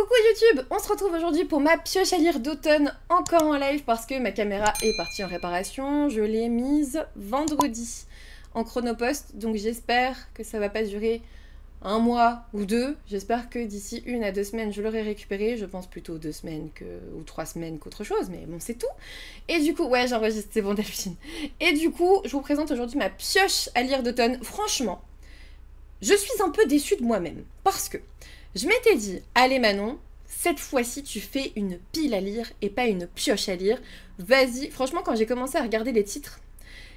Coucou YouTube, on se retrouve aujourd'hui pour ma pioche à lire d'automne, encore en live parce que ma caméra est partie en réparation. Je l'ai mise vendredi en chronopost, donc j'espère que ça va pas durer un mois ou deux. J'espère que d'ici 1 à 2 semaines je l'aurai récupéré. Je pense plutôt 2 semaines ou 3 semaines qu'autre chose, mais bon c'est tout. Et du coup, ouais j'enregistre, c'est bon Delphine. Et du coup, je vous présente aujourd'hui ma pioche à lire d'automne. Franchement, je suis un peu déçue de moi-même parce que je m'étais dit, allez Manon, cette fois-ci tu fais une pile à lire et pas une pioche à lire. Vas-y, franchement quand j'ai commencé à regarder les titres,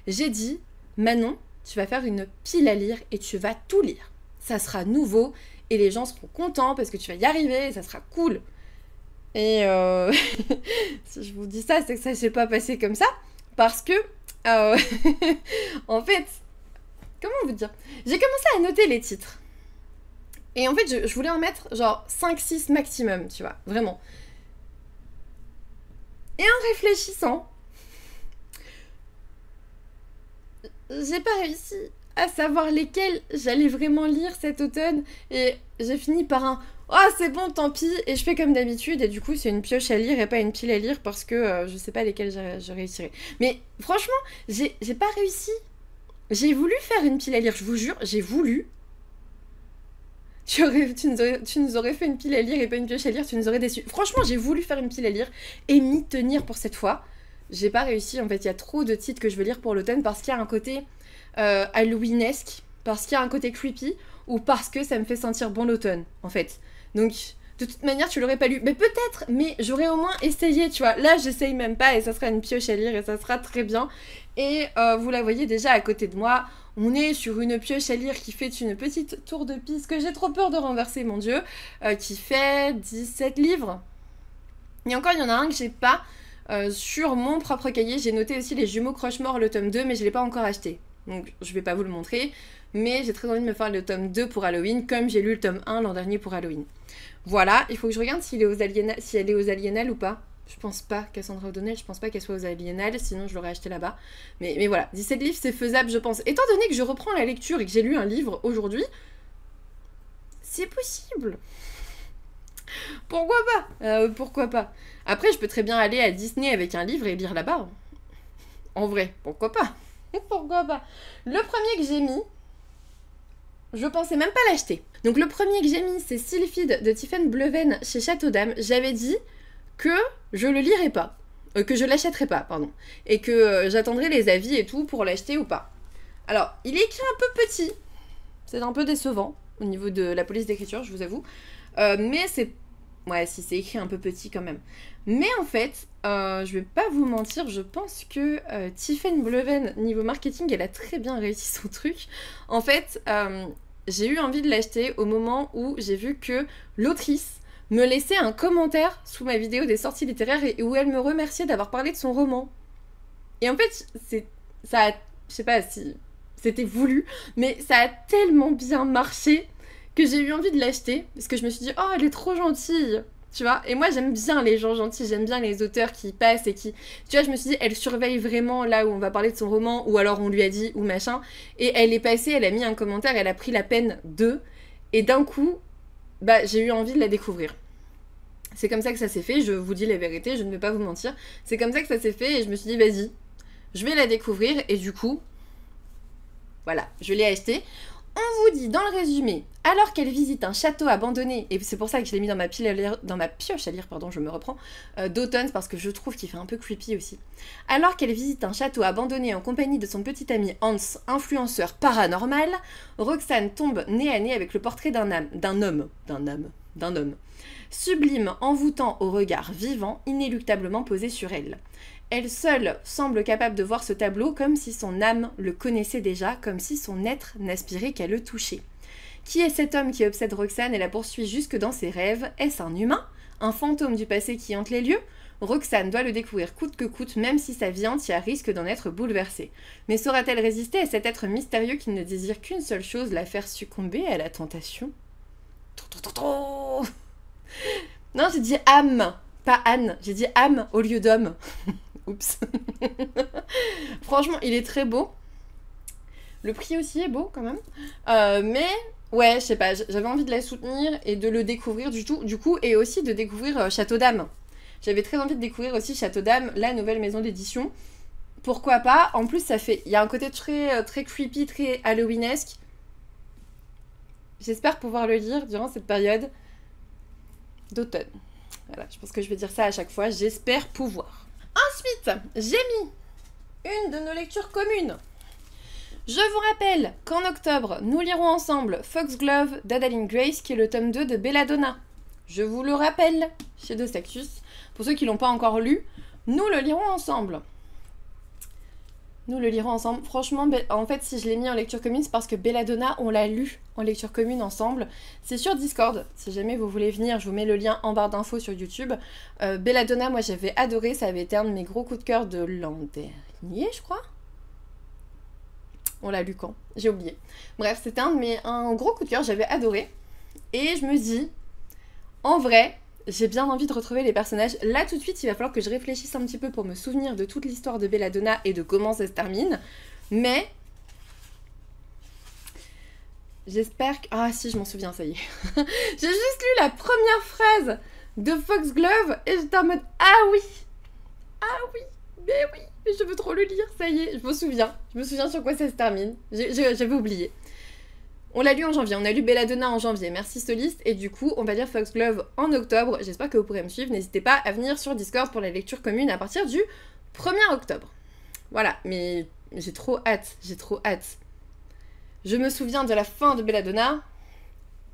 j'ai dit, Manon, tu vas faire une pile à lire et tu vas tout lire. Ça sera nouveau et les gens seront contents parce que tu vas y arriver et ça sera cool. Et si je vous dis ça, c'est que ça s'est pas passé comme ça parce que, en fait, comment vous dire, j'ai commencé à noter les titres. Et en fait, je voulais en mettre genre 5-6 maximum, tu vois, vraiment. Et en réfléchissant, j'ai pas réussi à savoir lesquels j'allais vraiment lire cet automne. Et j'ai fini par un « Oh, c'est bon, tant pis !» Et je fais comme d'habitude. Et du coup, c'est une pioche à lire et pas une pile à lire parce que je sais pas lesquels je réussirai. Mais franchement, j'ai pas réussi. J'ai voulu faire une pile à lire, je vous jure, j'ai voulu. Tu nous aurais fait une pile à lire et pas une pioche à lire, tu nous aurais déçus. Franchement, j'ai voulu faire une pile à lire et m'y tenir pour cette fois. J'ai pas réussi, en fait, il y a trop de titres que je veux lire pour l'automne parce qu'il y a un côté halloweenesque, parce qu'il y a un côté creepy, ou parce que ça me fait sentir bon l'automne, en fait. Donc, de toute manière, tu l'aurais pas lu. Mais peut-être, mais j'aurais au moins essayé, tu vois. Là, j'essaye même pas et ça sera une pioche à lire et ça sera très bien. Et vous la voyez déjà à côté de moi. On est sur une pioche à lire qui fait une petite tour de piste que j'ai trop peur de renverser, mon Dieu, qui fait 17 livres. Et encore, il y en a un que j'ai pas. Sur mon propre cahier, j'ai noté aussi Les Jumeaux Croche-Mort, le tome 2, mais je l'ai pas encore acheté. Donc, je vais pas vous le montrer. Mais j'ai très envie de me faire le tome 2 pour Halloween, comme j'ai lu le tome 1 l'an dernier pour Halloween. Voilà, il faut que je regarde si elle est aux Aliénales ou pas. Je pense pas, Cassandra O'Donnell, je pense pas qu'elle soit aux Aliénales, sinon je l'aurais acheté là-bas. Mais voilà, 17 livres, c'est faisable, je pense. Étant donné que je reprends la lecture et que j'ai lu un livre aujourd'hui, c'est possible. Pourquoi pas pourquoi pas. Après, je peux très bien aller à Disney avec un livre et lire là-bas. En vrai, pourquoi pas. Pourquoi pas. Le premier que j'ai mis, je pensais même pas l'acheter. Donc le premier que j'ai mis, c'est Sylphide de Tiffaine Bleven chez Château d'Âme. J'avais dit que je le lirais pas, que je l'achèterais pas, pardon, et que j'attendrais les avis et tout pour l'acheter ou pas. Alors, il est écrit un peu petit, c'est un peu décevant au niveau de la police d'écriture, je vous avoue, mais c'est... Ouais, si, c'est écrit un peu petit quand même. Mais en fait, je vais pas vous mentir, je pense que Tiffaine Bleven, niveau marketing, elle a très bien réussi son truc. En fait, j'ai eu envie de l'acheter au moment où j'ai vu que l'autrice me laissait un commentaire sous ma vidéo des sorties littéraires et où elle me remerciait d'avoir parlé de son roman. Et en fait, ça a, je sais pas si c'était voulu, mais ça a tellement bien marché que j'ai eu envie de l'acheter parce que je me suis dit, oh, elle est trop gentille, tu vois. Et moi, j'aime bien les gens gentils, j'aime bien les auteurs qui passent et qui, tu vois, je me suis dit, elle surveille vraiment là où on va parler de son roman, ou alors on lui a dit, ou machin. Et elle est passée, elle a mis un commentaire, elle a pris la peine de, et d'un coup, bah, j'ai eu envie de la découvrir. C'est comme ça que ça s'est fait, je vous dis la vérité, je ne vais pas vous mentir. C'est comme ça que ça s'est fait et je me suis dit, vas-y, je vais la découvrir. Et du coup, voilà, je l'ai achetée. On vous dit dans le résumé, alors qu'elle visite un château abandonné, et c'est pour ça que je l'ai mis dans ma pioche à lire, pardon, je me reprends, d'automne, parce que je trouve qu'il fait un peu creepy aussi. Alors qu'elle visite un château abandonné en compagnie de son petit ami Hans, influenceur paranormal, Roxane tombe nez à nez avec le portrait d'un homme. Sublime, envoûtant au regard vivant, inéluctablement posé sur elle. Elle seule semble capable de voir ce tableau comme si son âme le connaissait déjà, comme si son être n'aspirait qu'à le toucher. Qui est cet homme qui obsède Roxane et la poursuit jusque dans ses rêves? Est-ce un humain? Un fantôme du passé qui hante les lieux? Roxane doit le découvrir coûte que coûte, même si sa vie entière risque d'en être bouleversée. Mais saura-t-elle résister à cet être mystérieux qui ne désire qu'une seule chose, la faire succomber à la tentation? Non, j'ai dit âme, pas Anne. J'ai dit âme au lieu d'homme. Oups. Franchement, il est très beau. Le prix aussi est beau quand même. Mais Ouais, je sais pas, j'avais envie de la soutenir et de le découvrir du coup, et aussi de découvrir Château d'Âme. J'avais très envie de découvrir aussi Château d'Âme, la nouvelle maison d'édition. Pourquoi pas? En plus, ça fait, il y a un côté très creepy, très Halloweenesque. J'espère pouvoir le lire durant cette période d'automne. Voilà, je pense que je vais dire ça à chaque fois. J'espère pouvoir. Ensuite, j'ai mis une de nos lectures communes. Je vous rappelle qu'en octobre, nous lirons ensemble Foxglove d'Adaline Grace, qui est le tome 2 de Belladonna. Je vous le rappelle, chez Dos Cactus. Pour ceux qui ne l'ont pas encore lu, nous le lirons ensemble. Nous le lirons ensemble. Franchement, en fait, si je l'ai mis en lecture commune, c'est parce que Belladonna, on l'a lu en lecture commune ensemble. C'est sur Discord. Si jamais vous voulez venir, je vous mets le lien en barre d'infos sur YouTube. Belladonna, moi, j'avais adoré. Ça avait été un de mes gros coups de cœur de l'an dernier, je crois. On l'a lu quand? J'ai oublié. Bref, c'était un gros coup de cœur. J'avais adoré. Et je me dis, en vrai, j'ai bien envie de retrouver les personnages. Là, tout de suite, il va falloir que je réfléchisse un petit peu pour me souvenir de toute l'histoire de Belladonna et de comment ça se termine. Mais j'espère que... Ah si, je m'en souviens, ça y est. J'ai juste lu la première phrase de Foxglove et j'étais en mode « Ah oui! Ah oui! Mais oui! Mais je veux trop le lire, ça y est, je me souviens. Je me souviens sur quoi ça se termine. J'avais oublié. » On l'a lu en janvier, on a lu Belladonna en janvier, merci Soliste, et du coup on va lire Foxglove en octobre. J'espère que vous pourrez me suivre, n'hésitez pas à venir sur Discord pour la lecture commune à partir du 1er octobre. Voilà, mais j'ai trop hâte, j'ai trop hâte. Je me souviens de la fin de Belladonna,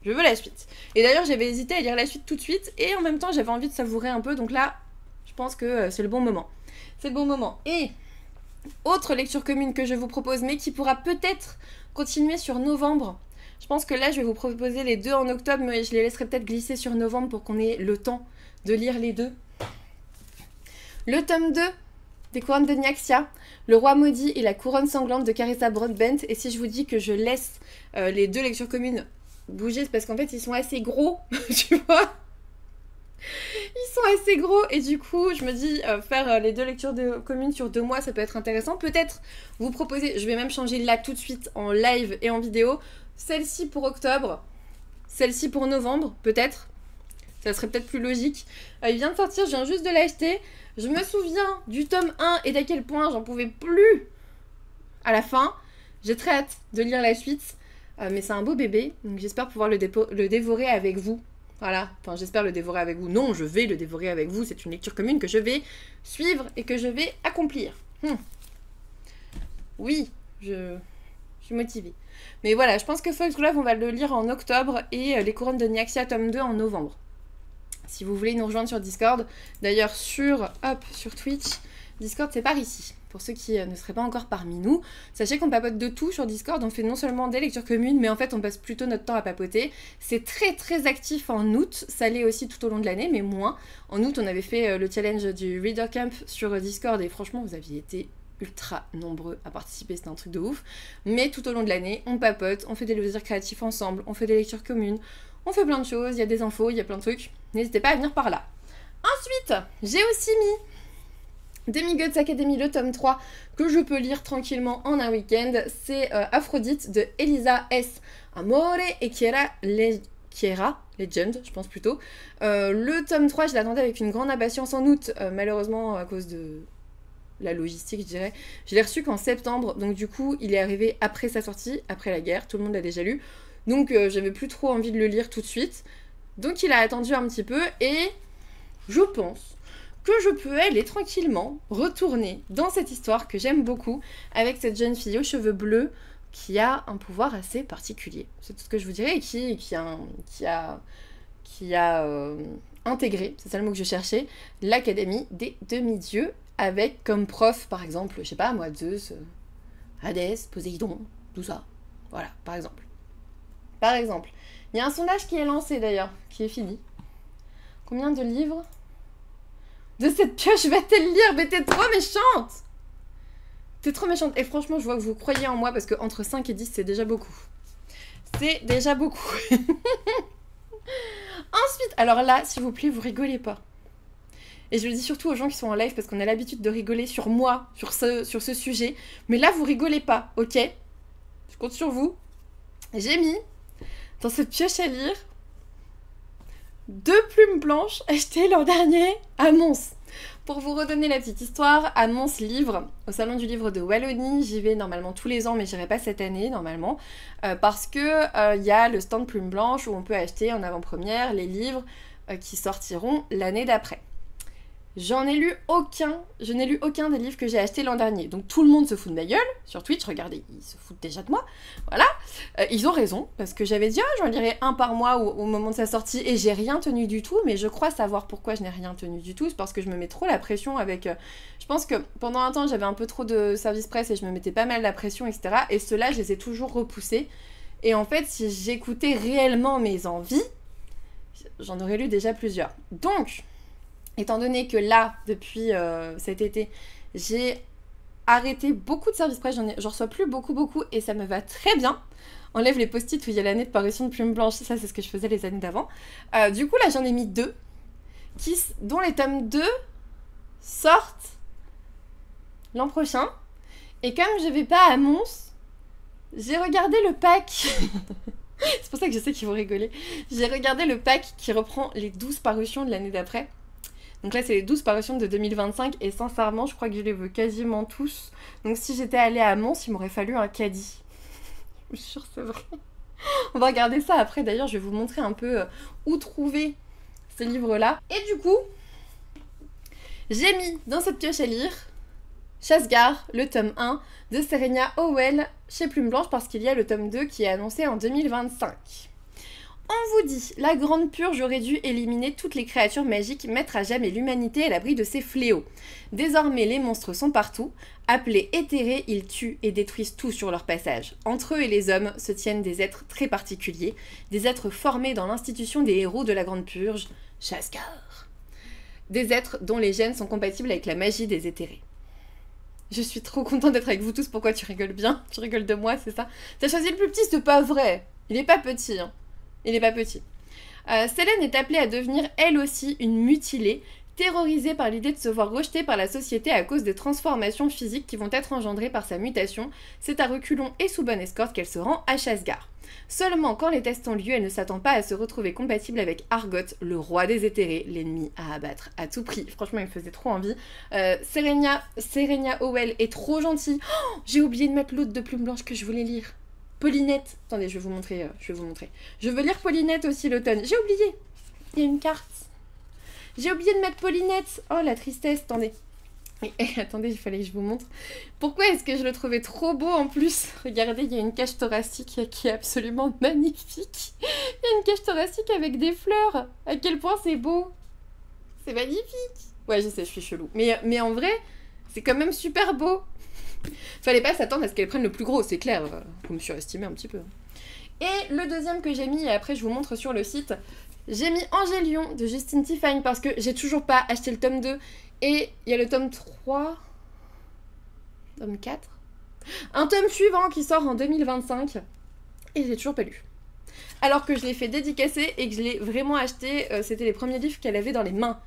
je veux la suite. Et d'ailleurs j'avais hésité à lire la suite tout de suite, et en même temps j'avais envie de savourer un peu, donc là je pense que c'est le bon moment. C'est le bon moment. Et autre lecture commune que je vous propose, mais qui pourra peut-être continuer sur novembre. Je pense que là, je vais vous proposer les deux en octobre, mais je les laisserai peut-être glisser sur novembre pour qu'on ait le temps de lire les deux. Le tome 2 des couronnes de Nyaxia, Le roi maudit et la couronne sanglante de Carissa Broadbent. Et si je vous dis que je laisse les deux lectures communes bouger, c'est parce qu'en fait, ils sont assez gros, tu vois. Ils sont assez gros et du coup je me dis faire les deux lectures communes sur 2 mois, ça peut être intéressant. Peut-être vous proposer, je vais même changer là tout de suite en live et en vidéo, celle-ci pour octobre, celle-ci pour novembre peut-être. Ça serait peut-être plus logique. Il vient de sortir, je viens juste de l'acheter. Je me souviens du tome 1 et d'à quel point j'en pouvais plus à la fin. J'ai très hâte de lire la suite. Mais c'est un beau bébé, donc j'espère pouvoir le dévorer avec vous. Voilà, enfin j'espère le dévorer avec vous. Non, je vais le dévorer avec vous. C'est une lecture commune que je vais suivre et que je vais accomplir. Oui, je suis motivée. Mais voilà, je pense que Foxglove, on va le lire en octobre et Les couronnes de Nyaxia, tome 2 en novembre. Si vous voulez nous rejoindre sur Discord, d'ailleurs sur Twitch, Discord c'est par ici. Pour ceux qui ne seraient pas encore parmi nous, sachez qu'on papote de tout sur Discord, on fait non seulement des lectures communes, mais en fait on passe plutôt notre temps à papoter. C'est très très actif en août, ça l'est aussi tout au long de l'année, mais moins. En août on avait fait le challenge du Reader Camp sur Discord et franchement vous aviez été ultra nombreux à participer, c'était un truc de ouf. Mais tout au long de l'année, on papote, on fait des loisirs créatifs ensemble, on fait des lectures communes, on fait plein de choses, il y a des infos, il y a plein de trucs. N'hésitez pas à venir par là. Ensuite, j'ai aussi mis Demigods Academy, le tome 3, que je peux lire tranquillement en un week-end. C'est Aphrodite de Elisa S. Amore et Chiara Legend, je pense plutôt. Le tome 3, je l'attendais avec une grande impatience en août, malheureusement à cause de la logistique, je dirais. Je l'ai reçu qu'en septembre, donc du coup, il est arrivé après sa sortie, après la guerre, tout le monde l'a déjà lu. Donc j'avais plus trop envie de le lire tout de suite. Donc il a attendu un petit peu et je pense que je peux aller tranquillement retourner dans cette histoire que j'aime beaucoup avec cette jeune fille aux cheveux bleus qui a un pouvoir assez particulier. C'est tout ce que je vous dirais et qui a intégré, c'est ça le mot que je cherchais, l'Académie des demi-dieux avec comme prof par exemple, je sais pas moi, Zeus, Hadès, Poséidon, tout ça. Voilà, par exemple. Par exemple. Il y a un sondage qui est lancé d'ailleurs, qui est fini. Combien de livres de cette pioche va-t-elle lire? Mais t'es trop méchante! T'es trop méchante. Et franchement, je vois que vous croyez en moi parce que entre 5 et 10, c'est déjà beaucoup. C'est déjà beaucoup. Ensuite, alors là, s'il vous plaît, vous rigolez pas. Et je le dis surtout aux gens qui sont en live parce qu'on a l'habitude de rigoler sur moi, sur ce sujet. Mais là, vous rigolez pas, ok? Je compte sur vous. J'ai mis dans cette pioche à lire 2 plumes blanches achetées l'an dernier à Mons. Pour vous redonner la petite histoire, à Mons Livre, au salon du livre de Wallonie, j'y vais normalement tous les ans, mais j'irai pas cette année normalement, parce que y a le stand plumes blanches où on peut acheter en avant-première les livres qui sortiront l'année d'après. J'en ai lu aucun, je n'ai lu aucun des livres que j'ai achetés l'an dernier. Donc tout le monde se fout de ma gueule sur Twitch, regardez, ils se foutent déjà de moi. Voilà, ils ont raison, parce que j'avais dit, j'en lirai un par mois au moment de sa sortie, et j'ai rien tenu du tout, mais je crois savoir pourquoi je n'ai rien tenu du tout, c'est parce que je me mets trop la pression avec... je pense que pendant un temps, j'avais un peu trop de service presse, et je me mettais pas mal la pression, etc. Et ceux-là, je les ai toujours repoussés. Et en fait, si j'écoutais réellement mes envies, j'en aurais lu déjà plusieurs. Donc... étant donné que là, depuis cet été, j'ai arrêté beaucoup de services presse, j'en reçois plus beaucoup, et ça me va très bien. Enlève les post-it où il y a l'année de parution de Plume Blanche, ça c'est ce que je faisais les années d'avant. Du coup là j'en ai mis 2, dont les tomes 2 sortent l'an prochain. Et comme je vais pas à Mons, j'ai regardé le pack. C'est pour ça que je sais qu'ils vont rigoler. J'ai regardé le pack qui reprend les 12 parutions de l'année d'après. Donc là, c'est les 12 parutions de 2025, et sincèrement, je crois que je les veux quasiment tous. Donc si j'étais allée à Mons, il m'aurait fallu un caddie. Je suis sûre, c'est vrai. On va regarder ça après. D'ailleurs, je vais vous montrer un peu où trouver ces livres-là. Et du coup, j'ai mis dans cette pioche à lire Chasse-Gare, le tome 1 de Serena Howell chez Plume Blanche, parce qu'il y a le tome 2 qui est annoncé en 2025. On vous dit, la Grande Purge aurait dû éliminer toutes les créatures magiques, mettre à jamais l'humanité à l'abri de ces fléaux. Désormais, les monstres sont partout. Appelés éthérés, ils tuent et détruisent tout sur leur passage. Entre eux et les hommes se tiennent des êtres très particuliers, des êtres formés dans l'institution des héros de la Grande Purge, Chasse-Gare. Des êtres dont les gènes sont compatibles avec la magie des éthérés. Je suis trop contente d'être avec vous tous, pourquoi tu rigoles bien? Tu rigoles de moi, c'est ça? T'as choisi le plus petit, c'est pas vrai. Il est pas petit, hein. Il n'est pas petit. Selene est appelée à devenir elle aussi une mutilée, terrorisée par l'idée de se voir rejetée par la société à cause des transformations physiques qui vont être engendrées par sa mutation. C'est à reculons et sous bonne escorte qu'elle se rend à Chasse-Gare. Seulement, quand les tests ont lieu, elle ne s'attend pas à se retrouver compatible avec Argot, le roi des éthérés, l'ennemi à abattre à tout prix. Franchement, il me faisait trop envie. Serena Howell est trop gentille. Oh, j'ai oublié de mettre l'autre de Plume Blanche que je voulais lire. Paulinette. Attendez, je vais vous montrer. Je veux lire Paulinette aussi l'automne. J'ai oublié. Il y a une carte. J'ai oublié de mettre Paulinette. Oh, la tristesse. Attendez. Attendez, il fallait que je vous montre. Pourquoi est-ce que je le trouvais trop beau en plus? Regardez, il y a une cage thoracique qui est absolument magnifique. Il y a une cage thoracique avec des fleurs. À quel point c'est beau. C'est magnifique. Ouais, je sais, je suis chelou. Mais en vrai, c'est quand même super beau. Fallait pas s'attendre à ce qu'elle prenne le plus gros, c'est clair. Faut me surestimé un petit peu. Et le deuxième que j'ai mis, et après je vous montre sur le site, j'ai mis Angélion de Justine Tiffany parce que j'ai toujours pas acheté le tome 2. Et il y a le tome 3, tome 4, un tome suivant qui sort en 2025. Et j'ai toujours pas lu. Alors que je l'ai fait dédicacer et que je l'ai vraiment acheté, c'était les premiers livres qu'elle avait dans les mains.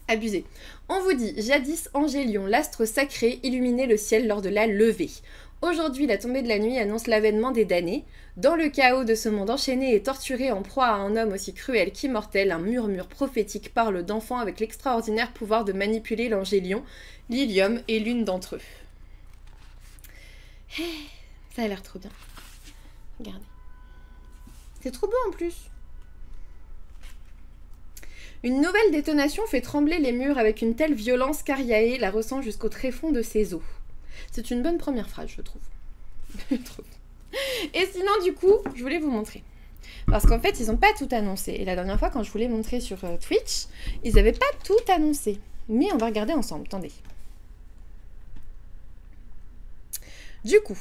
Abusé. On vous dit, jadis Angélion, l'astre sacré, illuminait le ciel lors de la levée. Aujourd'hui, la tombée de la nuit annonce l'avènement des damnés. Dans le chaos de ce monde enchaîné et torturé en proie à un homme aussi cruel qu'immortel, un murmure prophétique parle d'enfants avec l'extraordinaire pouvoir de manipuler l'Angélion. Lilium est l'une d'entre eux. Ça a l'air trop bien. Regardez. C'est trop beau en plus. Une nouvelle détonation fait trembler les murs avec une telle violence qu'Ariae la ressent jusqu'au tréfonds de ses os. C'est une bonne première phrase, je trouve. Et sinon, du coup, je voulais vous montrer. Parce qu'en fait, ils n'ont pas tout annoncé. Et la dernière fois, quand je vous l'ai montré sur Twitch, ils n'avaient pas tout annoncé. Mais on va regarder ensemble, attendez. Du coup...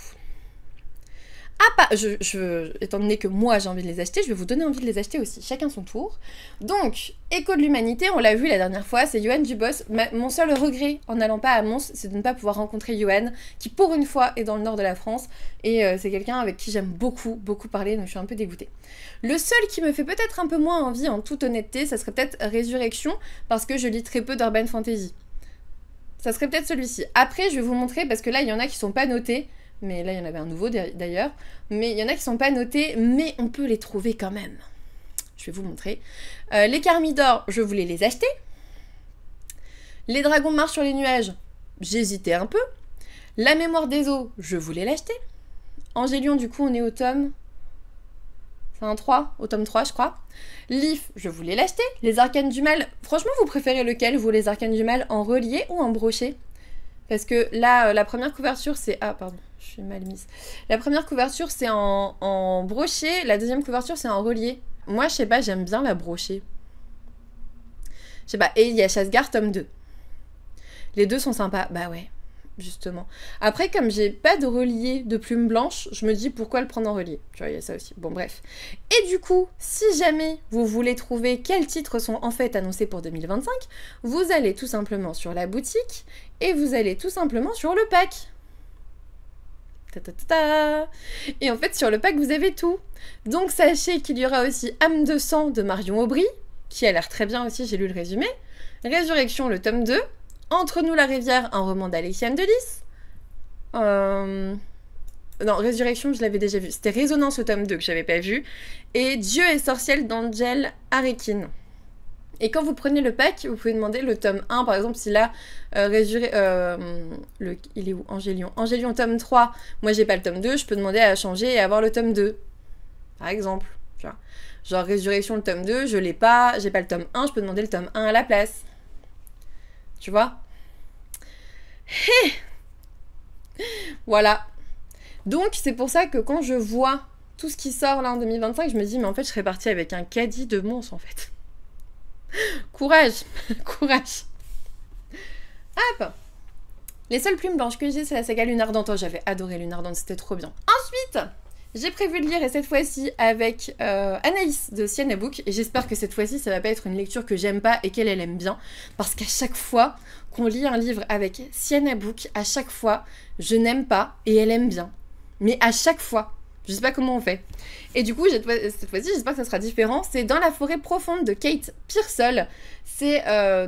étant donné que moi j'ai envie de les acheter, je vais vous donner envie de les acheter aussi, chacun son tour. Donc, Écho de l'humanité, on l'a vu la dernière fois, c'est Yoann Dubos. Mon seul regret en n'allant pas à Mons, c'est de ne pas pouvoir rencontrer Yoann, qui pour une fois est dans le nord de la France, et c'est quelqu'un avec qui j'aime beaucoup parler, donc je suis un peu dégoûtée. Le seul qui me fait peut-être un peu moins envie, en toute honnêteté, ça serait peut-être Résurrection, parce que je lis très peu d'Urban Fantasy. Ça serait peut-être celui-ci. Après, je vais vous montrer, parce que là, il y en a qui sont pas notés, Mais là, il y en avait un nouveau d'ailleurs. Mais il y en a qui sont pas notés, mais on peut les trouver quand même. Je vais vous montrer. Les Carmidor, je voulais les acheter. Les Dragons marchent sur les nuages, j'hésitais un peu. La Mémoire des eaux, je voulais l'acheter. Angélion, du coup, on est au tome... C'est un 3, au tome 3, je crois. Leaf, je voulais l'acheter. Les Arcanes du Mal, franchement, vous préférez lequel, vous, les Arcanes du Mal, en relié ou en broché? Parce que là, la première couverture, c'est... Ah, pardon, je suis mal mise. La première couverture, c'est en broché. La deuxième couverture, c'est en relié. Moi, je sais pas, j'aime bien la brochée. Je sais pas. Et il y a Chasgar, tome 2. Les deux sont sympas. Bah ouais, justement. Après, comme j'ai pas de relié de plume blanche, je me dis pourquoi le prendre en relié. Tu vois, il y a ça aussi. Bon, bref. Et du coup, si jamais vous voulez trouver quels titres sont en fait annoncés pour 2025, vous allez tout simplement sur la boutique et vous allez tout simplement sur le pack. Et en fait, sur le pack, vous avez tout. Donc, sachez qu'il y aura aussi Âme de sang de Marion Aubry, qui a l'air très bien aussi, j'ai lu le résumé. Résurrection, le tome 2. Entre nous la rivière, un roman d'Alexiane Delis. Non, Résurrection, je l'avais déjà vu. C'était Résonance au tome 2 que j'avais pas vu. Et Dieu et sorcière d'Angel Arekin. Et quand vous prenez le pack, vous pouvez demander le tome 1, par exemple, si là, il est où Angélion. Angélion tome 3, moi j'ai pas le tome 2, je peux demander à changer et avoir le tome 2. Par exemple. Tu vois. Genre Résurrection le tome 2, je l'ai pas, j'ai pas le tome 1, je peux demander le tome 1 à la place. Tu vois? Voilà. Donc, c'est pour ça que quand je vois tout ce qui sort là en 2025, je me dis, mais en fait, je serais partie avec un caddie de monstres, en fait. Courage. Courage. Hop. Les seules plumes blanches que j'ai, c'est la saga Lune Ardente. Oh, j'avais adoré Lune Ardente, c'était trop bien. Ensuite, j'ai prévu de lire, et cette fois-ci, avec Anaïs de Sienna Book. Et j'espère que cette fois-ci, ça va pas être une lecture que j'aime pas et qu'elle aime bien. Parce qu'à chaque fois qu'on lit un livre avec Sienna Book, à chaque fois, je n'aime pas et elle aime bien. Mais à chaque fois. Je sais pas comment on fait. Et du coup, cette fois-ci, j'espère que ça sera différent. C'est Dans la forêt profonde de Kate Pearsall. C'est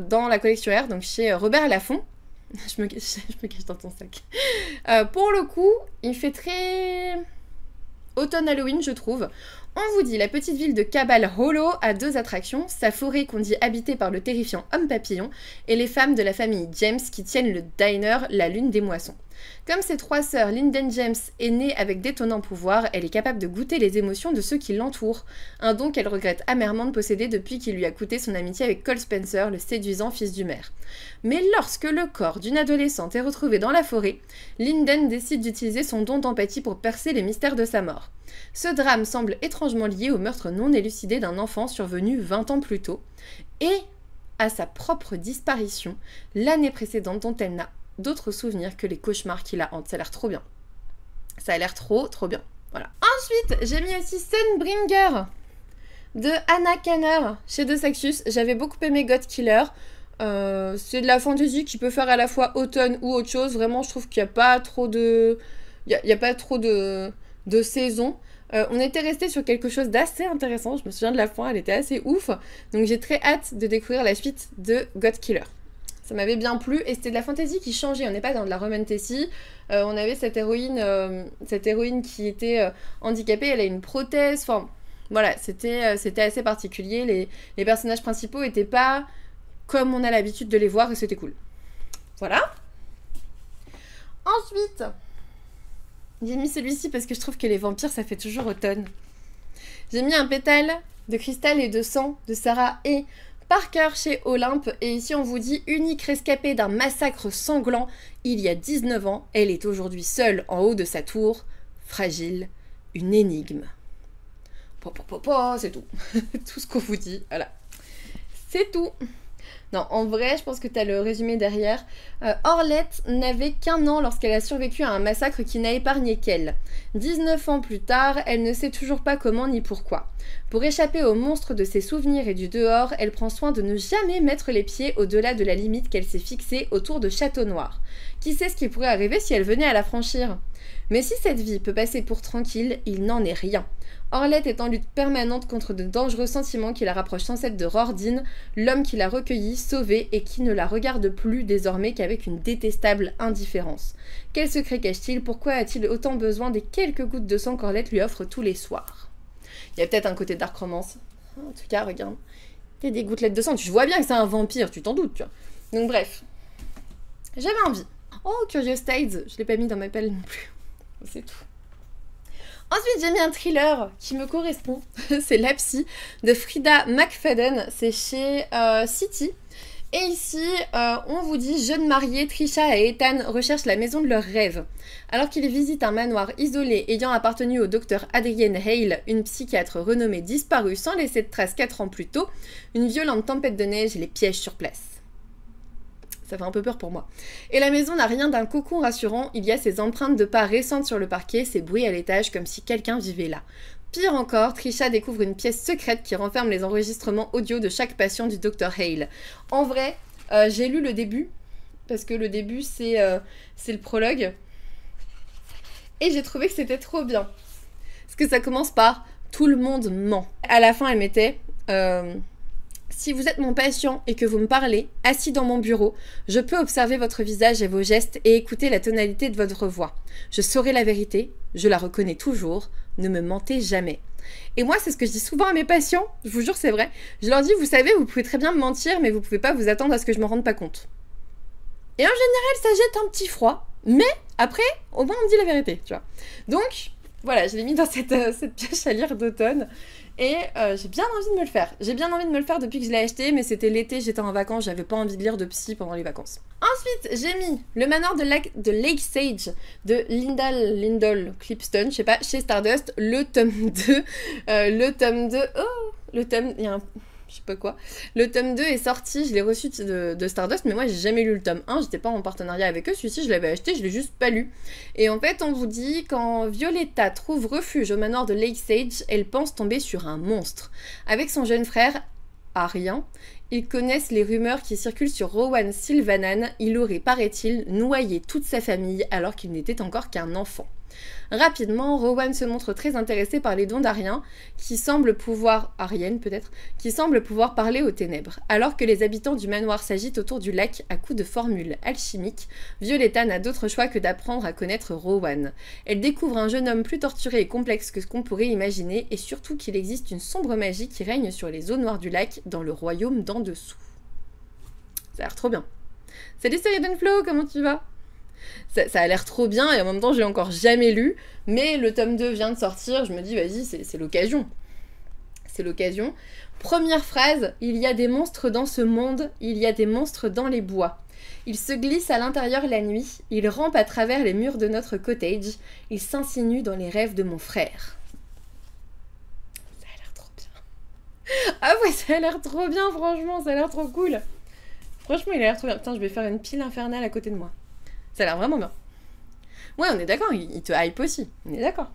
dans la collection R, donc chez Robert Laffont. Je me cache dans ton sac. Pour le coup, il fait très... automne Halloween, je trouve. On vous dit, la petite ville de Cabal Hollow a 2 attractions, sa forêt qu'on dit habitée par le terrifiant homme papillon, et les femmes de la famille James qui tiennent le diner La Lune des Moissons. Comme ses 3 sœurs, Linden James est née avec d'étonnants pouvoirs, elle est capable de goûter les émotions de ceux qui l'entourent, un don qu'elle regrette amèrement de posséder depuis qu'il lui a coûté son amitié avec Cole Spencer, le séduisant fils du maire. Mais lorsque le corps d'une adolescente est retrouvé dans la forêt, Linden décide d'utiliser son don d'empathie pour percer les mystères de sa mort. Ce drame semble étrangement lié au meurtre non élucidé d'un enfant survenu 20 ans plus tôt, et à sa propre disparition l'année précédente dont elle n'a d'autres souvenirs que les cauchemars qui la hantent. Ça a l'air trop bien. Ça a l'air trop bien. Voilà. Ensuite, j'ai mis aussi Sunbringer de Anna Kanner chez De Saxus. J'avais beaucoup aimé God Killer. C'est de la fantasy qui peut faire à la fois automne ou autre chose. Vraiment, je trouve qu'il n'y a pas trop de... Il n'y a pas trop de saison. On était resté sur quelque chose d'assez intéressant. Je me souviens de la fin, elle était assez ouf. Donc j'ai très hâte de découvrir la suite de God Killer. Ça m'avait bien plu et c'était de la fantasy qui changeait. On n'est pas dans de la romantasy. On avait cette héroïne qui était handicapée. Elle a une prothèse. Enfin, voilà, c'était assez particulier. Les personnages principaux n'étaient pas comme on a l'habitude de les voir et c'était cool. Voilà. Ensuite, j'ai mis celui-ci parce que je trouve que les vampires, ça fait toujours automne. J'ai mis un pétale de cristal et de sang de Sarah et Parker chez Olympe. Et ici, on vous dit, unique rescapée d'un massacre sanglant il y a 19 ans, elle est aujourd'hui seule en haut de sa tour, fragile, une énigme. C'est tout. Tout ce qu'on vous dit, voilà. C'est tout. Non, en vrai, je pense que tu as le résumé derrière. Orlette n'avait qu'1 an lorsqu'elle a survécu à un massacre qui n'a épargné qu'elle. 19 ans plus tard, elle ne sait toujours pas comment ni pourquoi. Pour échapper aux monstres de ses souvenirs et du dehors, elle prend soin de ne jamais mettre les pieds au-delà de la limite qu'elle s'est fixée autour de Château Noir. Qui sait ce qui pourrait arriver si elle venait à la franchir ? Mais si cette vie peut passer pour tranquille, il n'en est rien. Orlette est en lutte permanente contre de dangereux sentiments qui la rapprochent sans cesse de Rordine, l'homme qui l'a recueillie, sauvée et qui ne la regarde plus désormais qu'avec une détestable indifférence. Quel secret cache-t-il? Pourquoi a-t-il autant besoin des quelques gouttes de sang qu'Orlette lui offre tous les soirs? Il y a peut-être un côté dark romance. En tout cas, regarde. T'as des gouttelettes de sang, tu vois bien que c'est un vampire, tu t'en doutes, tu vois. Donc bref. J'avais envie. Oh, Curious Tides, je l'ai pas mis dans ma pelle non plus. C'est tout. Ensuite, j'ai mis un thriller qui me correspond. C'est La Psy de Frida McFadden. C'est chez City. Et ici, on vous dit, jeunes mariés, Trisha et Ethan recherchent la maison de leurs rêves. Alors qu'ils visitent un manoir isolé ayant appartenu au docteur Adrienne Hale, une psychiatre renommée disparue sans laisser de traces 4 ans plus tôt, une violente tempête de neige les piège sur place. Ça fait un peu peur pour moi. Et la maison n'a rien d'un cocon rassurant, il y a ces empreintes de pas récentes sur le parquet, ces bruits à l'étage comme si quelqu'un vivait là. Pire encore, Trisha découvre une pièce secrète qui renferme les enregistrements audio de chaque patient du Dr Hale. En vrai, j'ai lu le début, parce que le début c'est le prologue, et j'ai trouvé que c'était trop bien. Parce que ça commence par « Tout le monde ment ». À la fin, elle mettait si vous êtes mon patient et que vous me parlez, assis dans mon bureau, je peux observer votre visage et vos gestes et écouter la tonalité de votre voix. Je saurai la vérité, je la reconnais toujours, ne me mentez jamais. Et moi, c'est ce que je dis souvent à mes patients, je vous jure, c'est vrai. Je leur dis, vous savez, vous pouvez très bien me mentir, mais vous pouvez pas vous attendre à ce que je me rende pas compte. Et en général, ça jette un petit froid, mais après, au moins on me dit la vérité, tu vois. Donc, voilà, je l'ai mis dans cette pioche à lire d'automne. Et j'ai bien envie de me le faire. J'ai bien envie de me le faire depuis que je l'ai acheté, mais c'était l'été, j'étais en vacances, j'avais pas envie de lire de psy pendant les vacances. Ensuite, j'ai mis Le manoir de Lake Sage de Lyndall Clipston, je sais pas, chez Stardust, le tome 2. Il y a un... je sais pas quoi. Le tome 2 est sorti, je l'ai reçu de Stardust, mais moi j'ai jamais lu le tome 1, j'étais pas en partenariat avec eux, celui-ci je l'avais acheté, je l'ai juste pas lu. Et en fait on vous dit, quand Violetta trouve refuge au manoir de Lake Sage, elle pense tomber sur un monstre. Avec son jeune frère, Arien, ils connaissent les rumeurs qui circulent sur Rowan Sylvanan, il aurait, paraît-il, noyé toute sa famille alors qu'il n'était encore qu'un enfant. Rapidement, Rowan se montre très intéressé par les dons d'Arien, qui semble pouvoir... Arienne peut-être, qui semble pouvoir parler aux ténèbres. Alors que les habitants du manoir s'agitent autour du lac à coups de formules alchimiques, Violetta n'a d'autre choix que d'apprendre à connaître Rowan. Elle découvre un jeune homme plus torturé et complexe que ce qu'on pourrait imaginer, et surtout qu'il existe une sombre magie qui règne sur les eaux noires du lac, dans le royaume d'en dessous. Ça a l'air trop bien. Salut Flo, comment tu vas ? Ça a l'air trop bien et en même temps je l'ai encore jamais lu, mais le tome 2 vient de sortir, je me dis vas-y c'est l'occasion. C'est l'occasion. Première phrase, il y a des monstres dans ce monde, il y a des monstres dans les bois. Ils se glissent à l'intérieur la nuit, ils rampent à travers les murs de notre cottage, ils s'insinuent dans les rêves de mon frère. Ça a l'air trop bien. Ah ouais, ça a l'air trop bien franchement, ça a l'air trop cool. Franchement il a l'air trop bien. Putain, je vais faire une pile infernale à côté de moi. Ça a l'air vraiment bien. Ouais, on est d'accord, il te hype aussi. On est d'accord.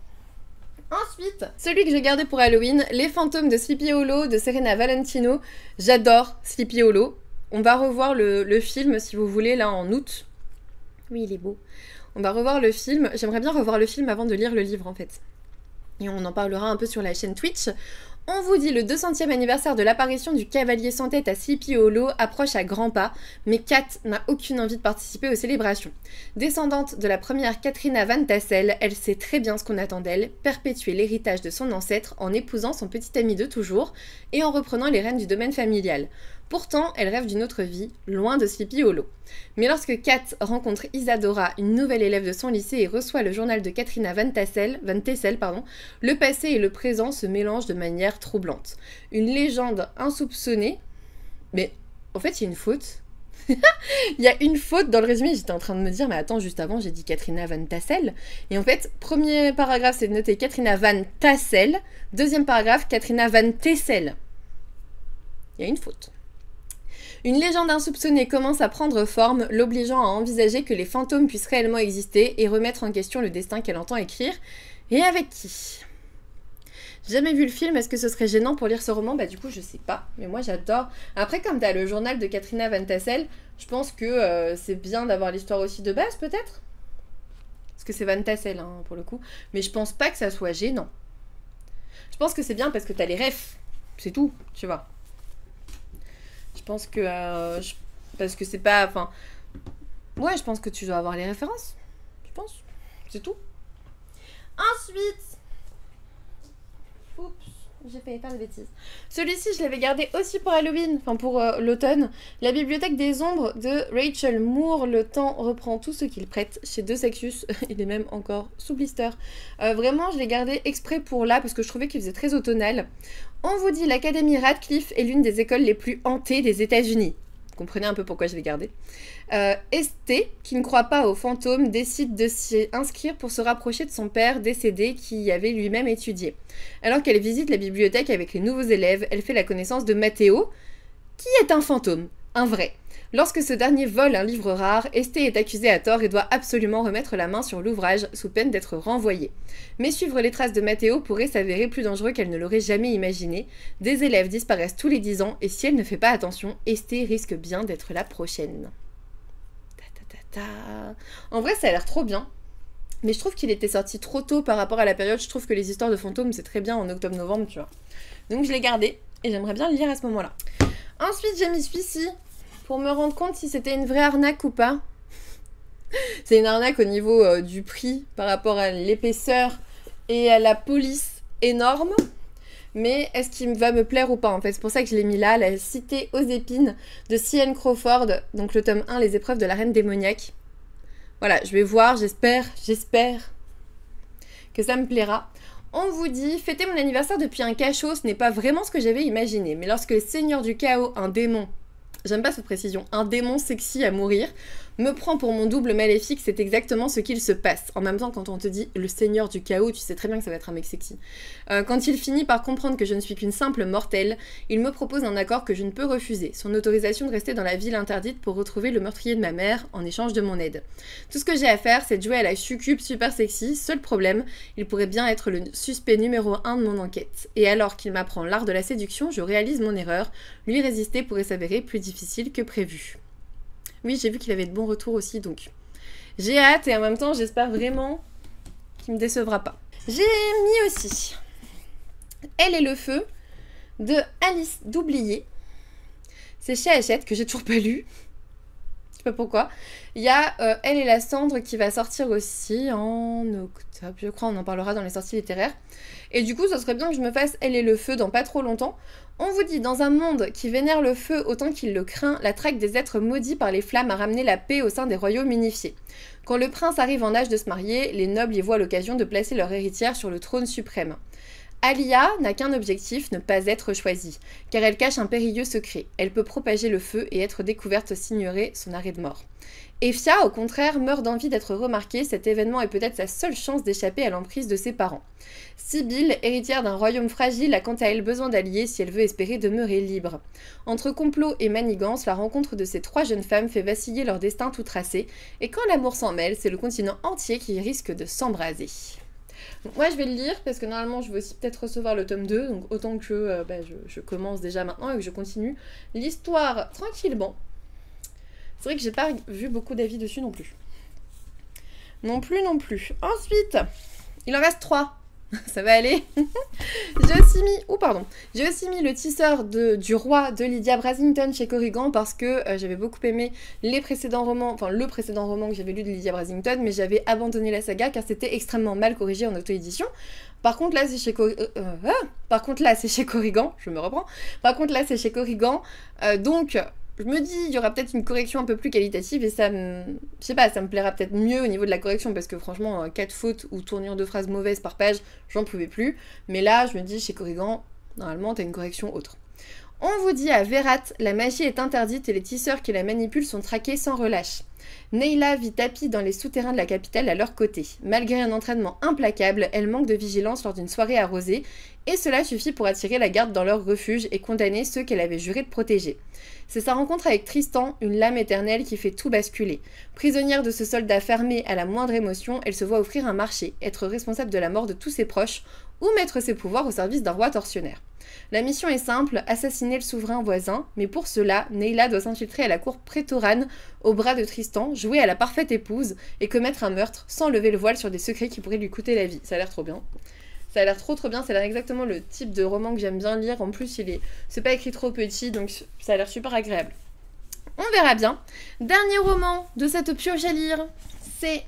Ensuite, celui que j'ai gardé pour Halloween, Les fantômes de Sleepy Hollow de Serena Valentino. J'adore Sleepy Hollow. On va revoir le film, si vous voulez, là en août. Oui, il est beau. On va revoir le film. J'aimerais bien revoir le film avant de lire le livre, en fait. Et on en parlera un peu sur la chaîne Twitch. On vous dit le 200e anniversaire de l'apparition du cavalier sans tête à Sleepy Hollow approche à grands pas, mais Kat n'a aucune envie de participer aux célébrations. Descendante de la première Katrina Van Tassel, elle sait très bien ce qu'on attend d'elle, perpétuer l'héritage de son ancêtre en épousant son petit ami de toujours et en reprenant les rênes du domaine familial. Pourtant, elle rêve d'une autre vie, loin de Sleepy Hollow. Mais lorsque Kat rencontre Isadora, une nouvelle élève de son lycée, et reçoit le journal de Katrina Van Tassel, le passé et le présent se mélangent de manière troublante. Une légende insoupçonnée... Mais en fait, il y a une faute. Il y a une faute dans le résumé, j'étais en train de me dire, mais attends, juste avant, j'ai dit Katrina Van Tassel. Et en fait, premier paragraphe, c'est noté Katrina Van Tassel. Deuxième paragraphe, Katrina Van Tessel. Il y a une faute. Une légende insoupçonnée commence à prendre forme, l'obligeant à envisager que les fantômes puissent réellement exister et remettre en question le destin qu'elle entend écrire. Et avec qui ? J'ai jamais vu le film, est-ce que ce serait gênant pour lire ce roman ? Bah du coup je sais pas, mais moi j'adore. Après comme t'as le journal de Katrina Van Tassel, je pense que c'est bien d'avoir l'histoire aussi de base peut-être ? Parce que c'est Van Tassel hein, pour le coup, mais je pense pas que ça soit gênant. Je pense que c'est bien parce que t'as les refs. C'est tout, tu vois. Je pense que... parce que c'est pas... Enfin... Ouais, je pense que tu dois avoir les références. Je pense. C'est tout. Ensuite... Oups, j'ai failli faire des bêtises. Celui-ci, je l'avais gardé aussi pour Halloween, enfin pour l'automne. La bibliothèque des ombres de Rachel Moore. Le temps reprend tout ce qu'il prête chez De Sexus. Il est même encore sous blister. Vraiment, je l'ai gardé exprès pour là parce que je trouvais qu'il faisait très automnal. On vous dit, l'Académie Radcliffe est l'une des écoles les plus hantées des États-Unis. Vous comprenez un peu pourquoi je l'ai gardé. Esté, qui ne croit pas aux fantômes, décide de s'y inscrire pour se rapprocher de son père décédé qui y avait lui-même étudié. Alors qu'elle visite la bibliothèque avec les nouveaux élèves, elle fait la connaissance de Matteo, qui est un fantôme, un vrai. Lorsque ce dernier vole un livre rare, Esté est accusée à tort et doit absolument remettre la main sur l'ouvrage sous peine d'être renvoyée. Mais suivre les traces de Matteo pourrait s'avérer plus dangereux qu'elle ne l'aurait jamais imaginé. Des élèves disparaissent tous les 10 ans et si elle ne fait pas attention, Esté risque bien d'être la prochaine. En vrai, ça a l'air trop bien. Mais je trouve qu'il était sorti trop tôt par rapport à la période. Je trouve que les histoires de fantômes, c'est très bien en octobre-novembre, tu vois. Donc je l'ai gardé et j'aimerais bien le lire à ce moment-là. Ensuite, j'ai mis celui-ci pour me rendre compte si c'était une vraie arnaque ou pas. C'est une arnaque au niveau du prix par rapport à l'épaisseur et à la police énorme. Mais est-ce qu'il va me plaire ou pas en fait? C'est pour ça que je l'ai mis là, La Cité aux épines de C.N. Crawford, donc le tome 1, Les épreuves de la reine démoniaque. Voilà, je vais voir, j'espère que ça me plaira. On vous dit, fêter mon anniversaire depuis un cachot, ce n'est pas vraiment ce que j'avais imaginé. Mais lorsque le seigneur du chaos, un démon, j'aime pas cette précision, un démon sexy à mourir, me prend pour mon double maléfique, c'est exactement ce qu'il se passe. En même temps, quand on te dit le seigneur du chaos, tu sais très bien que ça va être un mec sexy. Quand il finit par comprendre que je ne suis qu'une simple mortelle, il me propose un accord que je ne peux refuser, son autorisation de rester dans la ville interdite pour retrouver le meurtrier de ma mère en échange de mon aide. Tout ce que j'ai à faire, c'est de jouer à la succube super sexy, seul problème, il pourrait bien être le suspect numéro 1 de mon enquête. Et alors qu'il m'apprend l'art de la séduction, je réalise mon erreur, lui résister pourrait s'avérer plus difficile que prévu. Oui, j'ai vu qu'il avait de bons retours aussi, donc j'ai hâte et en même temps, j'espère vraiment qu'il me décevra pas. J'ai mis aussi Elle et le feu de Alice Doublier. C'est chez Hachette, que j'ai toujours pas lu. Je sais pas pourquoi. Il y a Elle et la cendre qui va sortir aussi en octobre, je crois, on en parlera dans les sorties littéraires. Et du coup, ça serait bien que je me fasse Elle et le feu dans pas trop longtemps. On vous dit, dans un monde qui vénère le feu autant qu'il le craint, la traque des êtres maudits par les flammes a ramené la paix au sein des royaumes unifiés. Quand le prince arrive en âge de se marier, les nobles y voient l'occasion de placer leur héritière sur le trône suprême. Alia n'a qu'un objectif, ne pas être choisie, car elle cache un périlleux secret. Elle peut propager le feu et être découverte signerait son arrêt de mort. Effia, au contraire, meurt d'envie d'être remarquée, cet événement est peut-être sa seule chance d'échapper à l'emprise de ses parents. Sibylle, héritière d'un royaume fragile, a quant à elle besoin d'alliés si elle veut espérer demeurer libre. Entre complot et manigance, la rencontre de ces trois jeunes femmes fait vaciller leur destin tout tracé, et quand l'amour s'en mêle, c'est le continent entier qui risque de s'embraser. Donc moi je vais le lire parce que normalement je vais aussi peut-être recevoir le tome 2, donc autant que je commence déjà maintenant et que je continue l'histoire tranquillement. C'est vrai que j'ai pas vu beaucoup d'avis dessus non plus. Non plus. Ensuite, il en reste 3. Ça va aller. J'ai aussi mis Le Tisseur du Roi de Lydia Brasington chez Corrigan parce que j'avais beaucoup aimé le précédent roman que j'avais lu de Lydia Brasington, mais j'avais abandonné la saga car c'était extrêmement mal corrigé en auto-édition. Par contre là c'est chez Corrigan, je me reprends. Par contre là c'est chez Corrigan, donc je me dis, il y aura peut-être une correction un peu plus qualitative et ça me... Je sais pas, ça me plaira peut-être mieux au niveau de la correction parce que franchement, 4 fautes ou tournure de phrases mauvaises par page, j'en pouvais plus. Mais là, je me dis, chez Corrigan, normalement, t'as une correction autre. On vous dit à Verat, la magie est interdite et les tisseurs qui la manipulent sont traqués sans relâche. Neyla vit tapie dans les souterrains de la capitale à leur côté. Malgré un entraînement implacable, elle manque de vigilance lors d'une soirée arrosée, et cela suffit pour attirer la garde dans leur refuge et condamner ceux qu'elle avait juré de protéger. C'est sa rencontre avec Tristan, une lame éternelle qui fait tout basculer. Prisonnière de ce soldat fermé à la moindre émotion, elle se voit offrir un marché, être responsable de la mort de tous ses proches, ou mettre ses pouvoirs au service d'un roi tortionnaire. La mission est simple, assassiner le souverain voisin, mais pour cela, Neyla doit s'infiltrer à la cour prétorane, au bras de Tristan, jouer à la parfaite épouse, et commettre un meurtre sans lever le voile sur des secrets qui pourraient lui coûter la vie. Ça a l'air trop bien. Ça a l'air trop bien, ça a l'air exactement le type de roman que j'aime bien lire. En plus, c'est pas écrit trop petit, donc ça a l'air super agréable. On verra bien. Dernier roman de cette pioche à lire, c'est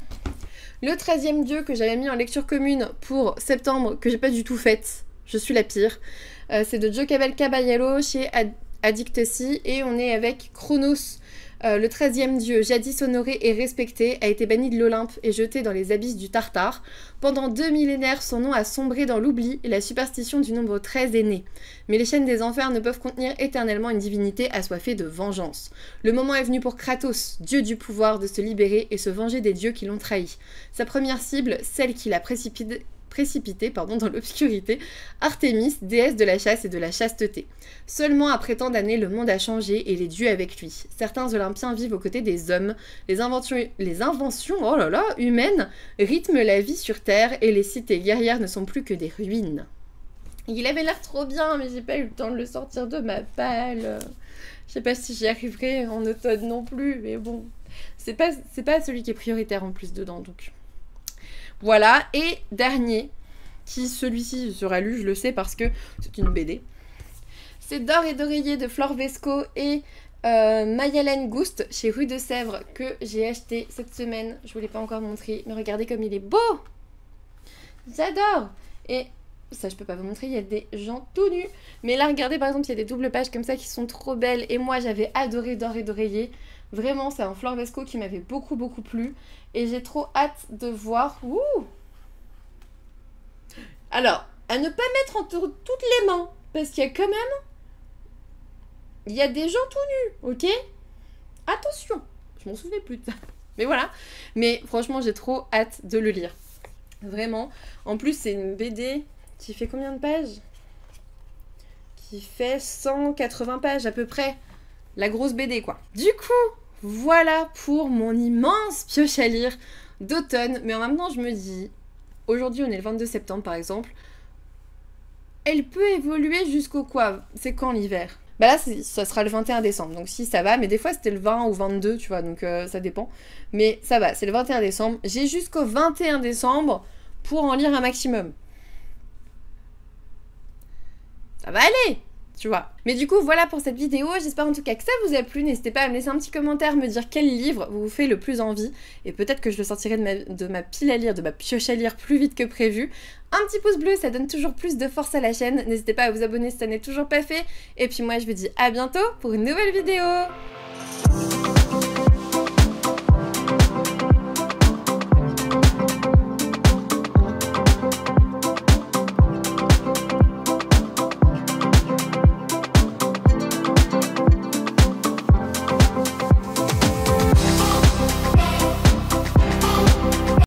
Le 13e Dieu que j'avais mis en lecture commune pour septembre, que j'ai pas du tout faite. Je suis la pire. C'est de Jocabel Caballero chez Addictessi et on est avec Chronos. Le 13e dieu, jadis honoré et respecté, a été banni de l'Olympe et jeté dans les abysses du Tartare. Pendant 2 millénaires, son nom a sombré dans l'oubli et la superstition du nombre 13 est née. Mais les chaînes des enfers ne peuvent contenir éternellement une divinité assoiffée de vengeance. Le moment est venu pour Kratos, dieu du pouvoir, de se libérer et se venger des dieux qui l'ont trahi. Sa première cible, celle qui l'a précipité dans l'obscurité, Artémis, déesse de la chasse et de la chasteté. Seulement après tant d'années, le monde a changé et les dieux avec lui. Certains Olympiens vivent aux côtés des hommes, les inventions oh là là, humaines rythment la vie sur Terre et les cités guerrières ne sont plus que des ruines. Il avait l'air trop bien, mais j'ai pas eu le temps de le sortir de ma palle. Je sais pas si j'y arriverai en automne non plus, mais bon. C'est pas celui qui est prioritaire en plus dedans, donc... Voilà, et dernier, qui celui-ci sera lu, je le sais parce que c'est une BD. C'est D'or et d'oreiller de Flore Vesco et Mayalène Gouste chez Rue de Sèvres que j'ai acheté cette semaine. Je vous l'ai pas encore montré, mais regardez comme il est beau. J'adore. Et ça je peux pas vous montrer, il y a des gens tout nus. Mais là regardez par exemple, il y a des doubles pages comme ça qui sont trop belles. Et moi j'avais adoré D'or et d'oreiller. Vraiment, c'est un Flore Vesco qui m'avait beaucoup plu. Et j'ai trop hâte de voir... Ouh. Alors, à ne pas mettre entre toutes les mains. Parce qu'il y a quand même... Il y a des gens tout nus, ok? Attention. Je m'en souvenais plus de ça. Mais voilà. Mais franchement, j'ai trop hâte de le lire. Vraiment. En plus, c'est une BD qui fait combien de pages? Qui fait 180 pages à peu près. La grosse BD, quoi. Du coup... Voilà pour mon immense pioche à lire d'automne. Mais en même temps, je me dis, aujourd'hui on est le 22 septembre par exemple, elle peut évoluer jusqu'au quoi? C'est quand l'hiver? Bah là, ça sera le 21 décembre, donc si ça va, mais des fois c'était le 20 ou 22, tu vois, donc ça dépend. Mais ça va, c'est le 21 décembre. J'ai jusqu'au 21 décembre pour en lire un maximum. Ça va aller! Tu vois. Mais du coup, voilà pour cette vidéo. J'espère en tout cas que ça vous a plu. N'hésitez pas à me laisser un petit commentaire, me dire quel livre vous fait le plus envie. Et peut-être que je le sortirai de ma pile à lire, de ma pioche à lire plus vite que prévu. Un petit pouce bleu, ça donne toujours plus de force à la chaîne. N'hésitez pas à vous abonner si ça n'est toujours pas fait. Et puis moi, je vous dis à bientôt pour une nouvelle vidéo.